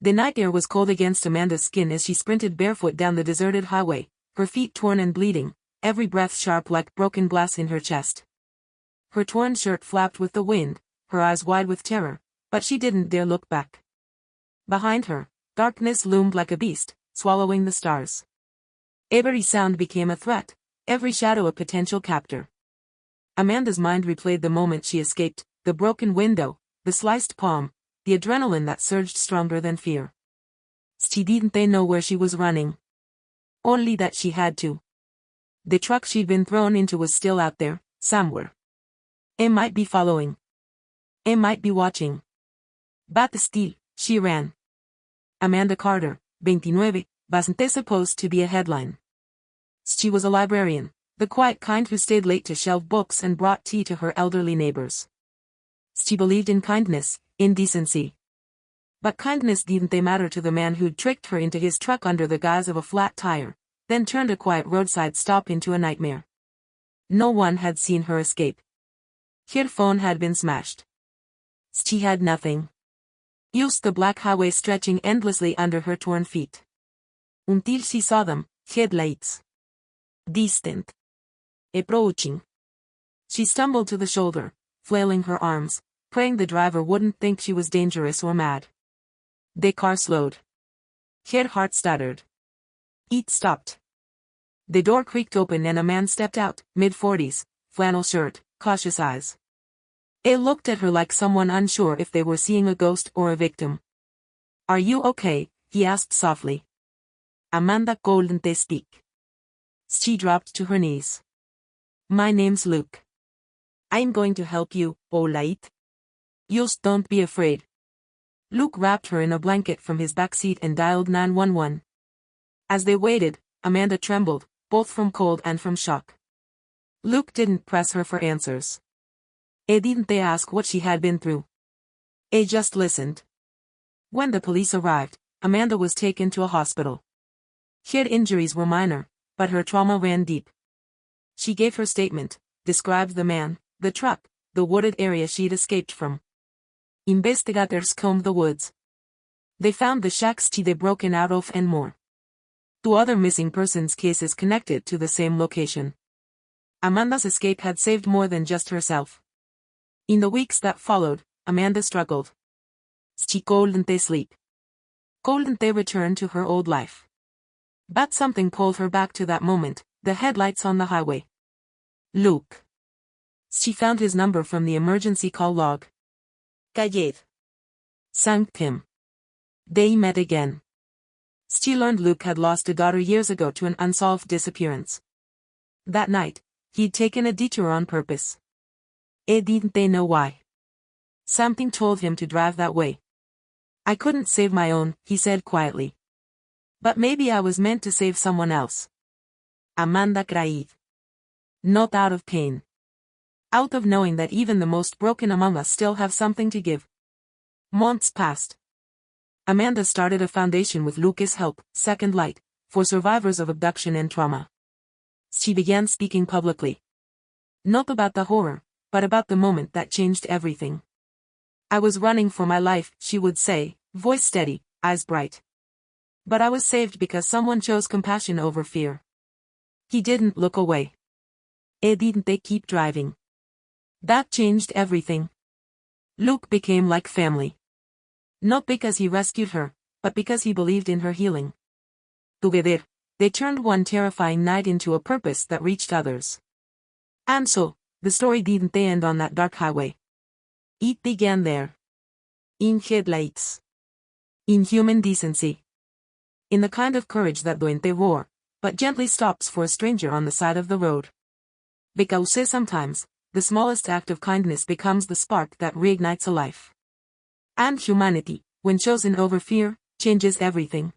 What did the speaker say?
The night air was cold against Amanda's skin as she sprinted barefoot down the deserted highway, her feet torn and bleeding, every breath sharp like broken glass in her chest. Her torn shirt flapped with the wind, her eyes wide with terror, but she didn't dare look back. Behind her, darkness loomed like a beast, swallowing the stars. Every sound became a threat, every shadow a potential captor. Amanda's mind replayed the moment she escaped, the broken window, the sliced palm, the adrenaline that surged stronger than fear. She didn't know where she was running. Only that she had to. The truck she'd been thrown into was still out there, somewhere. It might be following. It might be watching. Bat still, she ran. Amanda Carter, 29, wasn't supposed to be a headline. She was a librarian, the quiet kind who stayed late to shelve books and brought tea to her elderly neighbors. She believed in kindness, in decency. But kindness didn't matter to the man who'd tricked her into his truck under the guise of a flat tire, then turned a quiet roadside stop into a nightmare. No one had seen her escape. Her phone had been smashed. She had nothing. Just the black highway stretching endlessly under her torn feet. Until she saw them, headlights. Distant. Approaching. She stumbled to the shoulder, flailing her arms, praying the driver wouldn't think she was dangerous or mad. The car slowed. Her heart stuttered. It stopped. The door creaked open and a man stepped out, mid-40s, flannel shirt, cautious eyes. It looked at her like someone unsure if they were seeing a ghost or a victim. "Are you okay?" he asked softly. Amanda couldn't speak. She dropped to her knees. "My name's Luke. I'm going to help you, alright? Just don't be afraid." Luke wrapped her in a blanket from his backseat and dialed 911. As they waited, Amanda trembled, both from cold and from shock. Luke didn't press her for answers. He didn't ask what she had been through. He just listened. When the police arrived, Amanda was taken to a hospital. Her injuries were minor, but her trauma ran deep. She gave her statement, described the man, the truck, the wooded area she'd escaped from. Investigators combed the woods. They found the shacks she'd broken out of and more. 2 other missing persons cases connected to the same location. Amanda's escape had saved more than just herself. In the weeks that followed, Amanda struggled. She couldn't sleep. Couldn't return to her old life. But something pulled her back to that moment, the headlights on the highway. Luke. She found his number from the emergency call log. Called. Thanked him. They met again. She learned Luke had lost a daughter years ago to an unsolved disappearance. That night, he'd taken a detour on purpose. He didn't know why. Something told him to drive that way. "I couldn't save my own," he said quietly. "But maybe I was meant to save someone else." Amanda cried. Not out of pain. Out of knowing that even the most broken among us still have something to give. Months passed. Amanda started a foundation with Luke's help, Second Light, for survivors of abduction and trauma. She began speaking publicly. Not about the horror, but about the moment that changed everything. "I was running for my life," she would say, voice steady, eyes bright. "But I was saved because someone chose compassion over fear." He didn't look away. He didn't keep driving. That changed everything. Luke became like family. Not because he rescued her, but because he believed in her healing. Together, they turned one terrifying night into a purpose that reached others. And so, the story didn't end on that dark highway. It began there. In headlights. In human decency. In the kind of courage that doesn't roar, but gently stops for a stranger on the side of the road. Because sometimes, the smallest act of kindness becomes the spark that reignites a life. And humanity, when chosen over fear, changes everything.